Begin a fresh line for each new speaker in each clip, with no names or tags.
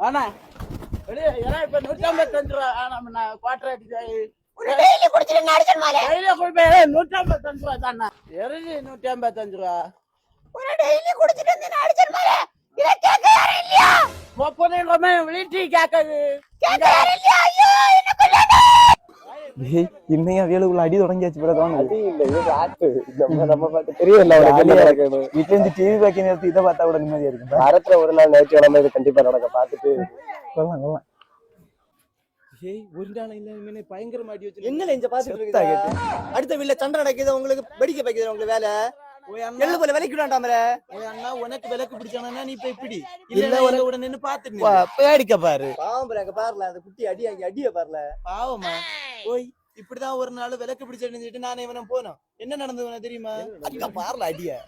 அண்ணா ஏன்னா இப்ப 155 ரூபா நம்ம குவார்டர் அடிச்சு
டெய்லி குடிச்சிட்டு அடிச்சல் மாலே
டெய்லி குடிப்பேன் 155 ரூபா தானே எரிஞ்சு 155 ரூபா
ஒரு டெய்லி குடிச்சிட்டு அடிச்சல் மாலே இத கேட்க யாரும் இல்லையா
முப்பது வீட்டு கேட்காது
கேட்க யாரும் இல்லையா ஐயோ என்ன கொல்லாத
இன்னையா வேலுக்குள்ள அடி தொடங்கியாச்சு போல தோணுது.
அடி இல்ல இது ஆட்டு நம்ம பாட்டு தெரியல
வீட்டுல இருந்து டிவி பாக்க நேரத்து இதை பார்த்தா கூட நிம்மதியா இருக்கும்.
வாரத்துல ஒரு நாள் ஞாயிற்றுக்கிழமை இது கண்டிப்பா நடக்க பாத்துட்டு
சொல்லலாம்.
ஒரு நாள் இல்ல பயங்கரமா அடி வச்சு
என்ன இங்க பாத்துட்டு இருக்கீங்க? அடுத்த வீட்ல சண்டை நடக்குது, உங்களுக்கு வெடிக்க வைக்குது, உங்களுக்கு வேலை எள்ளு போல விலைக்கு விடாண்டாமல.
அண்ணா உனக்கு விளக்கு பிடிச்சானா நீ இப்ப இப்படி இல்ல உடனே நின்னு பாத்துட்டு
பேடிக்க பாரு. பாவம் பாரு, அங்க பாருல அந்த குட்டி அடிய பாருல.
பாவமா ஓய் இப்படிதான் ஒரு நாள் விளக்கு பிடிச்சிட்டு நானே இவனும் போனோம். என்ன நடந்தது தெரியுமா?
அங்க பாருல அடிய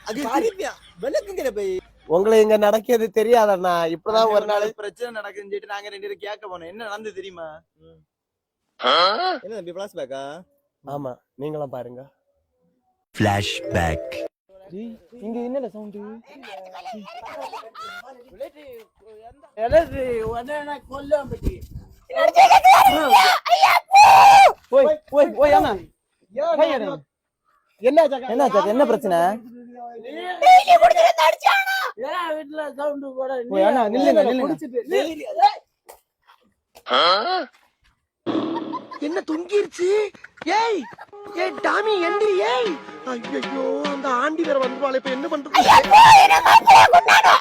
அது திருப்பியா விளக்குங்கிற போய்
உங்களுக்கு இங்க நடக்கிறது தெரியாதண்ணா. இப்பதான் ஒரு நாள்
பிரச்சனை நடக்குதுன்னு சொல்லிட்டு நாங்க 2 பேரும் கேட்க போனோம். என்ன நடந்தது தெரியுமா?
என்ன தம்பி பிளாஸ் பேக்கா?
ஆமா நீங்களும் பாருங்க.
ஃபிளாஷ்பேக். இங்க என்னல சவுண்ட்?
எனது உடனே கொல்லம் பத்தி
ஓய் ஓய் ஓய் அண்ணா என்ன பிரச்சனை?
டெய்லி குடிச்சிட்டு அடிச்சானா
ஏன் வீட்டுல சவுண்ட் கூட
ஓய் அண்ணா நில்லுங்க.
என்ன தொங்கிருச்சு? ஏய் ஏய் டாமி எந்திரி. ஏய் ஐயோ அந்த ஆண்டி வேற வந்துருவாளே, இப்ப என்ன பண்றது?
ஐயோ என்ன மாப்பிளைய கொண்டானோ